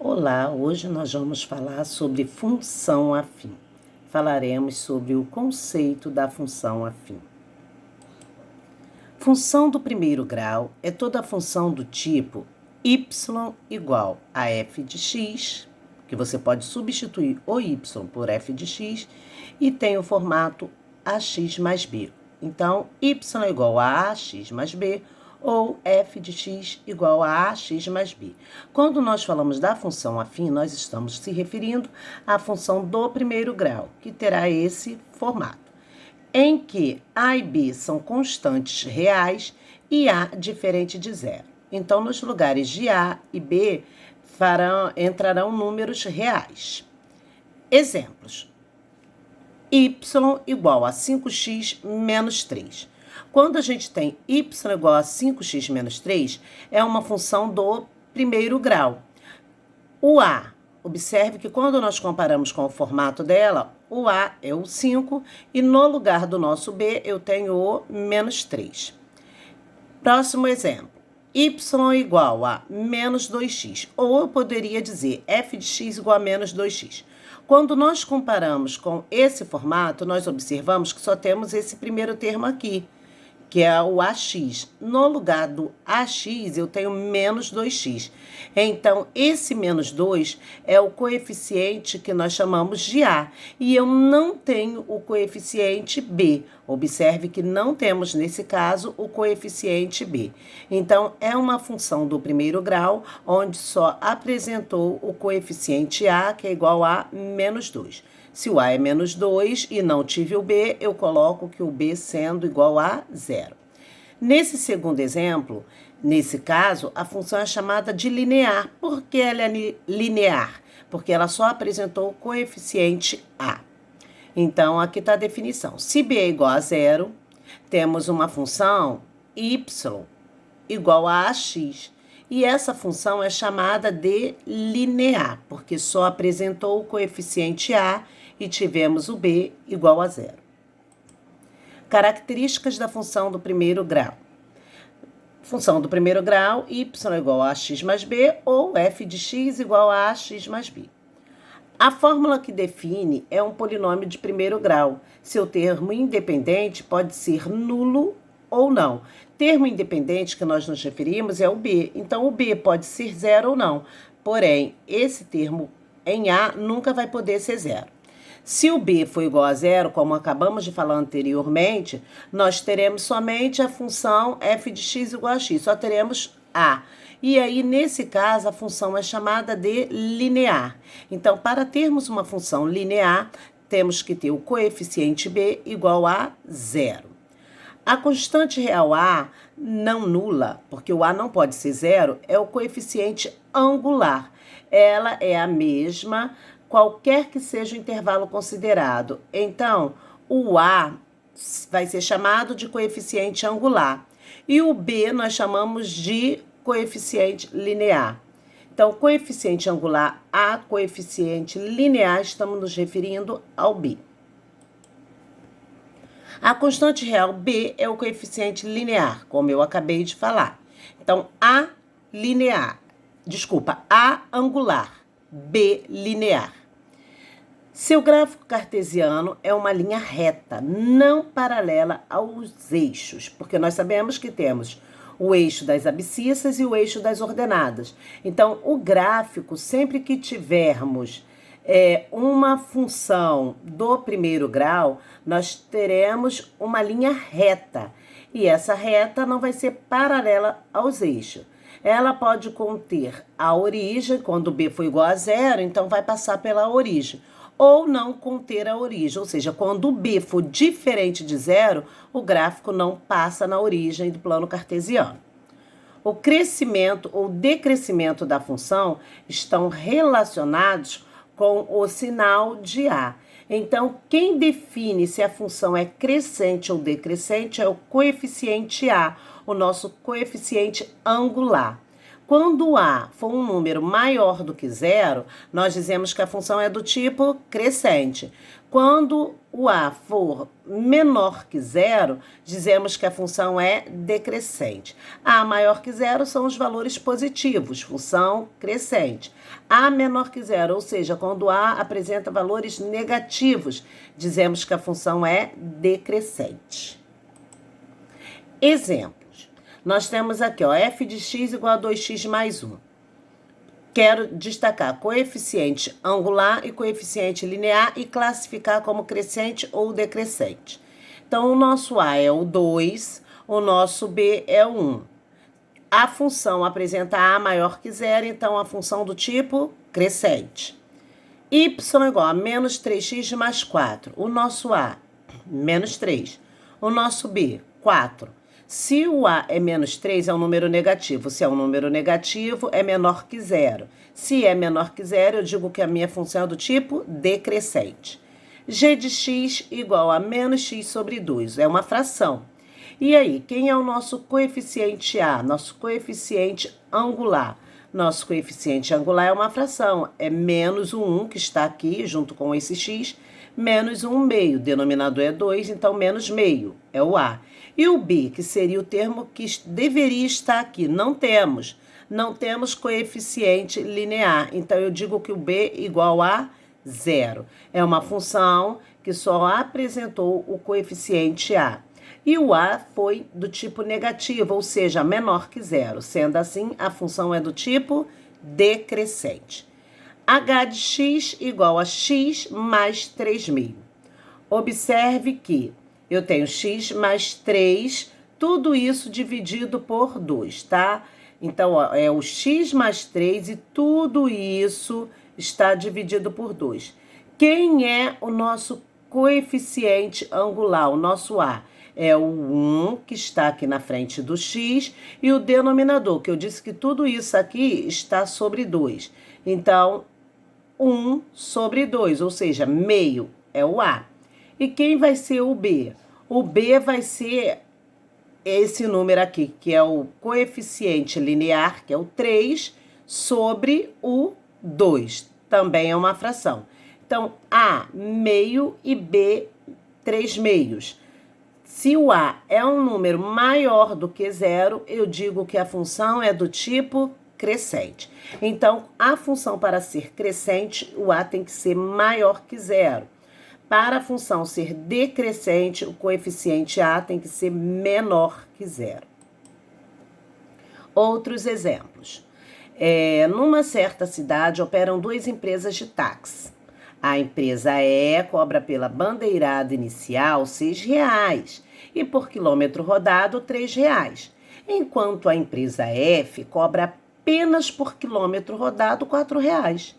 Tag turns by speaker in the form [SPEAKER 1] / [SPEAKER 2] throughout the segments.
[SPEAKER 1] Olá, hoje nós vamos falar sobre função afim. Falaremos sobre o conceito da função afim. Função do primeiro grau é toda função do tipo y igual a f de x, que você pode substituir o y por f de x, e tem o formato ax mais b. Então, y igual a ax mais b, ou f de x igual a ax mais b. Quando nós falamos da função afim, nós estamos se referindo à função do primeiro grau, que terá esse formato, em que a e b são constantes reais e a diferente de zero. Então, nos lugares de a e b entrarão números reais. Exemplos: y igual a 5x menos 3. Quando a gente tem y igual a 5x menos 3, é uma função do primeiro grau. O a, observe que quando nós comparamos com o formato dela, o a é o 5 e no lugar do nosso b eu tenho o menos 3. Próximo exemplo: y igual a menos 2x, ou eu poderia dizer f de x igual a menos 2x. Quando nós comparamos com esse formato, nós observamos que só temos esse primeiro termo aqui, que é o ax. No lugar do ax, eu tenho menos 2x. Então, esse menos 2 é o coeficiente que nós chamamos de a. E eu não tenho o coeficiente b. Observe que não temos, nesse caso, o coeficiente b. Então, é uma função do primeiro grau, onde só apresentou o coeficiente a, que é igual a menos 2. Se o a é menos 2 e não tive o b, eu coloco que o b sendo igual a 0. Nesse segundo exemplo, nesse caso, a função é chamada de linear. Por que ela é linear? Porque ela só apresentou o coeficiente a. Então, aqui está a definição. Se b é igual a 0, temos uma função y igual a ax. E essa função é chamada de linear, porque só apresentou o coeficiente a e tivemos o b igual a 0. Características da função do primeiro grau. Função do primeiro grau, y igual a x mais b, ou f de x igual a ax mais b. A fórmula que define é um polinômio de primeiro grau. Seu termo independente pode ser nulo ou não. Termo independente que nós nos referimos é o b. Então, o b pode ser 0 ou não. Porém, esse termo em a nunca vai poder ser 0. Se o b for igual a 0, como acabamos de falar anteriormente, nós teremos somente a função f de x igual a x. Só teremos a. E aí, nesse caso, a função é chamada de linear. Então, para termos uma função linear, temos que ter o coeficiente b igual a 0. A constante real a, não nula, porque o a não pode ser 0, é o coeficiente angular. Ela é a mesma, qualquer que seja o intervalo considerado. Então, o a vai ser chamado de coeficiente angular. E o b nós chamamos de coeficiente linear. Então, coeficiente angular a, coeficiente linear, estamos nos referindo ao b. A constante real b é o coeficiente linear, como eu acabei de falar. Então, a angular, b linear. Seu gráfico cartesiano é uma linha reta, não paralela aos eixos, porque nós sabemos que temos o eixo das abscissas e o eixo das ordenadas. Então, o gráfico, sempre que tivermos uma função do primeiro grau, nós teremos uma linha reta. E essa reta não vai ser paralela aos eixos. Ela pode conter a origem, quando b for igual a 0, então vai passar pela origem. Ou não conter a origem, ou seja, quando o b for diferente de 0, o gráfico não passa na origem do plano cartesiano. O crescimento ou decrescimento da função estão relacionados com o sinal de a. Então, quem define se a função é crescente ou decrescente é o coeficiente a, o nosso coeficiente angular. Quando A for um número maior do que zero, nós dizemos que a função é do tipo crescente. Quando o A for menor que zero, dizemos que a função é decrescente. A maior que zero são os valores positivos, função crescente. A menor que zero, ou seja, quando A apresenta valores negativos, dizemos que a função é decrescente. Exemplos. Nós temos aqui, ó, f de x igual a 2x mais 1. Quero destacar coeficiente angular e coeficiente linear e classificar como crescente ou decrescente. Então, o nosso A é o 2, o nosso B é o 1. A função apresenta A maior que zero, então a função do tipo crescente. Y igual a menos 3x mais 4. O nosso A, menos 3. O nosso B, 4. Se o A é menos 3, é um número negativo. Se é um número negativo, é menor que zero. Se é menor que zero, eu digo que a minha função é do tipo decrescente. G de x igual a menos x sobre 2. É uma fração. E aí, quem é o nosso coeficiente A? Nosso coeficiente angular. Nosso coeficiente angular é uma fração. É menos o 1, que está aqui, junto com esse x, menos 1 meio. O denominador é 2, então menos meio. É o A. E o B, que seria o termo que deveria estar aqui. Não temos. Não temos coeficiente linear. Então, eu digo que o B igual a zero. É uma função que só apresentou o coeficiente A. E o A foi do tipo negativo, ou seja, menor que zero. Sendo assim, a função é do tipo decrescente. H de x igual a x mais 3.000. Observe que eu tenho x mais 3, tudo isso dividido por 2, tá? Então, ó, é o x mais 3 e tudo isso está dividido por 2. Quem é o nosso coeficiente angular, o nosso A? É o 1, que está aqui na frente do x, e o denominador, que eu disse que tudo isso aqui está sobre 2. Então, 1 sobre 2, ou seja, meio é o A. E quem vai ser o B? O B vai ser esse número aqui, que é o coeficiente linear, que é o 3, sobre o 2. Também é uma fração. Então, A, meio, e B, 3 meios. Se o A é um número maior do que zero, eu digo que a função é do tipo crescente. Então, a função para ser crescente, o A tem que ser maior que zero. Para a função ser decrescente, o coeficiente A tem que ser menor que zero. Outros exemplos. Numa certa cidade, operam 2 empresas de táxi. A empresa E cobra pela bandeirada inicial R$ 6,00 e por quilômetro rodado R$ 3,00, enquanto a empresa F cobra apenas por quilômetro rodado R$ 4,00.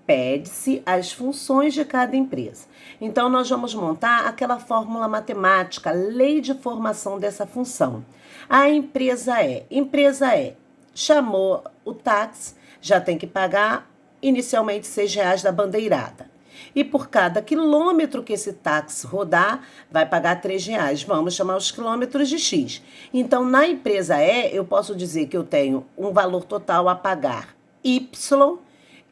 [SPEAKER 1] Pede-se as funções de cada empresa. Então, nós vamos montar aquela fórmula matemática, lei de formação dessa função. A empresa E chamou o táxi, já tem que pagar inicialmente R$ 6,00 da bandeirada. E por cada quilômetro que esse táxi rodar, vai pagar R$ 3,00. Vamos chamar os quilômetros de X. Então, na empresa E, eu posso dizer que eu tenho um valor total a pagar Y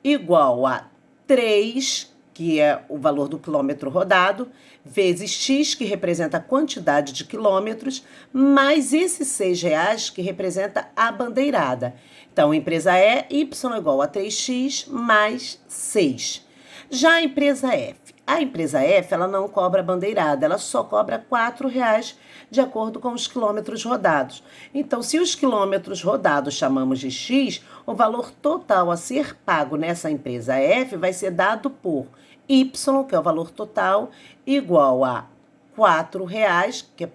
[SPEAKER 1] igual a 3, que é o valor do quilômetro rodado, vezes X, que representa a quantidade de quilômetros, mais esses R$ 6,00, que representa a bandeirada. Então, a empresa E, Y igual a 3x mais 6. Já a empresa F, ela não cobra bandeirada, ela só cobra R$ 4,00 de acordo com os quilômetros rodados. Então, se os quilômetros rodados chamamos de X, o valor total a ser pago nessa empresa F vai ser dado por Y, que é o valor total, igual a R$ 4,00, que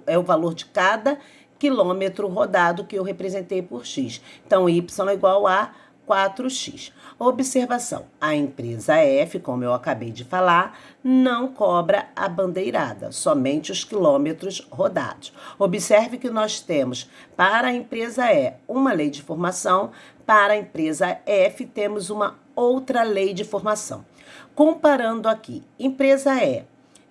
[SPEAKER 1] é o valor de cada quilômetro rodado que eu representei por X. Então, Y é igual a 4x. Observação, a empresa F, como eu acabei de falar, não cobra a bandeirada, somente os quilômetros rodados. Observe que nós temos para a empresa E uma lei de formação, para a empresa F temos uma outra lei de formação. Comparando aqui, empresa E,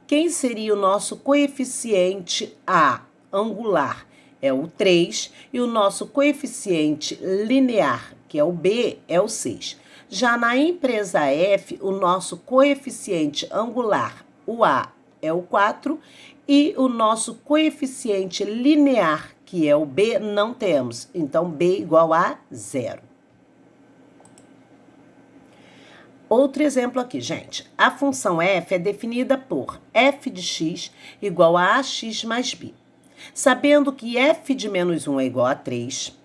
[SPEAKER 1] quem seria o nosso coeficiente A angular? é o 3, e o nosso coeficiente linear, que é o B, é o 6. Já na empresa F, o nosso coeficiente angular, o A, é o 4, e o nosso coeficiente linear, que é o B, não temos. Então, B igual a 0. Outro exemplo aqui, gente. A função f é definida por f de x igual a ax mais b. Sabendo que f de menos 1 é igual a 3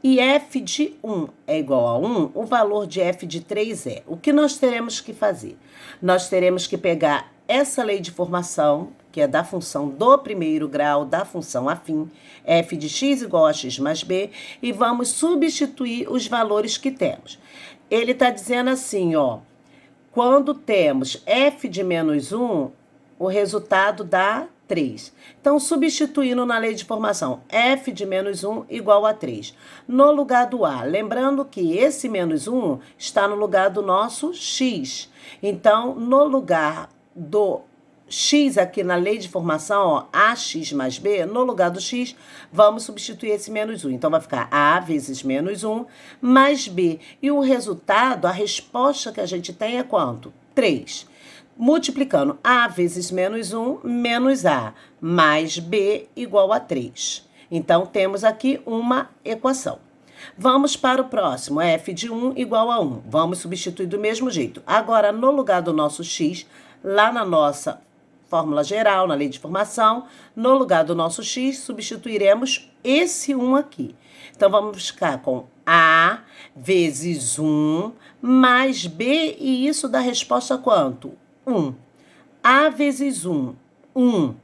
[SPEAKER 1] e f de 1 é igual a 1, o valor de f de 3 é. O que nós teremos que fazer? Nós teremos que pegar essa lei de formação, que é da função do primeiro grau, da função afim, f de x igual a x mais b, e vamos substituir os valores que temos. Ele está dizendo assim, ó, quando temos f de menos 1, o resultado dá 3. Então, substituindo na lei de formação, f de menos 1 igual a 3. No lugar do a, lembrando que esse menos 1 está no lugar do nosso x. Então, no lugar do x aqui na lei de formação, ó, ax mais b, no lugar do x, vamos substituir esse menos 1. Então, vai ficar a vezes menos 1 mais b. E o resultado, a resposta que a gente tem é quanto? 3. Multiplicando a vezes menos 1, menos a, mais b igual a 3. Então, temos aqui uma equação. Vamos para o próximo, f de 1 igual a 1. Vamos substituir do mesmo jeito. Agora, no lugar do nosso x, lá na nossa fórmula geral, na lei de formação, no lugar do nosso x, substituiremos esse 1 aqui. Então, vamos ficar com a vezes 1 mais b, e isso dá resposta a quanto? 1. A vezes 1, 1.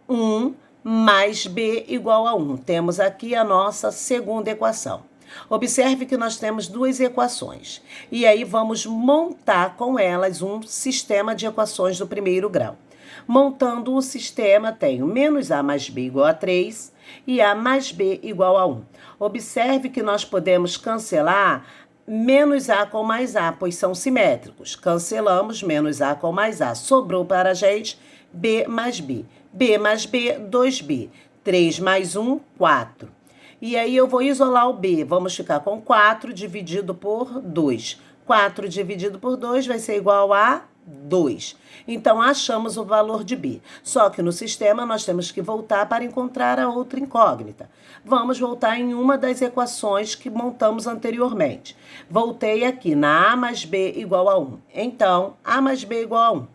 [SPEAKER 1] 1 mais b igual a 1. Temos aqui a nossa segunda equação. Observe que nós temos duas equações. E aí vamos montar com elas um sistema de equações do primeiro grau. Montando o sistema, tenho menos a mais b igual a 3 e a mais b igual a 1. Observe que nós podemos cancelar menos a com mais a, pois são simétricos. Cancelamos menos a com mais a. Sobrou para a gente b mais b. b mais b, 2b. 3 mais 1, 4. E aí eu vou isolar o b. Vamos ficar com 4 dividido por 2. 4 dividido por 2 vai ser igual a 2. Então, achamos o valor de b. Só que no sistema nós temos que voltar para encontrar a outra incógnita. Vamos voltar em uma das equações que montamos anteriormente. Voltei aqui na a mais b igual a 1. Então, a mais b igual a 1.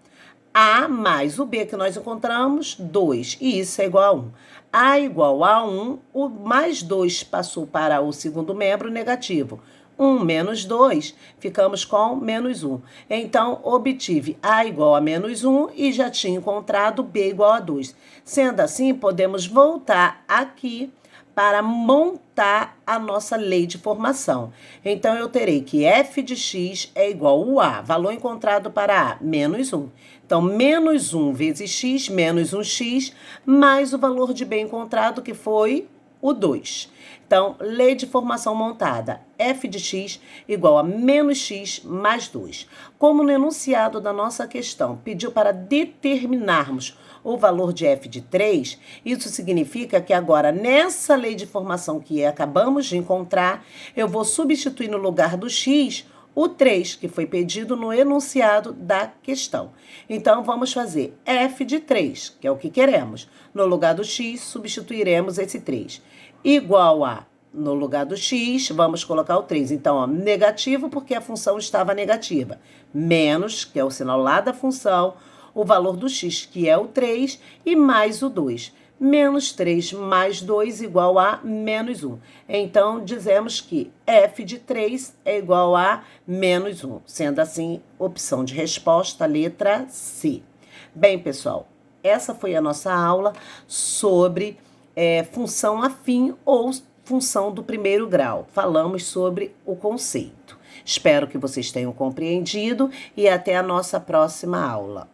[SPEAKER 1] A mais o b que nós encontramos, 2. E isso é igual a 1. A igual a 1, o mais 2 passou para o segundo membro negativo. 1 menos 2, ficamos com menos 1. Então, obtive a igual a menos 1 e já tinha encontrado b igual a 2. Sendo assim, podemos voltar aqui para montar a nossa lei de formação. Então, eu terei que f de x é igual a valor encontrado para a, menos 1. Então, menos 1 vezes x, menos 1x, mais o valor de b encontrado, que foi o 2. Então, lei de formação montada, f de x igual a menos x mais 2. Como no enunciado da nossa questão pediu para determinarmos o valor de f de 3, isso significa que agora, nessa lei de formação que acabamos de encontrar, eu vou substituir no lugar do x o 3, que foi pedido no enunciado da questão. Então, vamos fazer f de 3, que é o que queremos. No lugar do x, substituiremos esse 3. Igual a, no lugar do x, vamos colocar o 3. Então, ó, negativo, porque a função estava negativa. Menos, que é o sinal lá da função, o valor do x, que é o 3, e mais o 2. Menos 3 mais 2 igual a menos 1. Então, dizemos que f de 3 é igual a menos 1. Sendo assim, opção de resposta, letra C. Bem, pessoal, essa foi a nossa aula sobre função afim ou função do primeiro grau. Falamos sobre o conceito. Espero que vocês tenham compreendido e até a nossa próxima aula.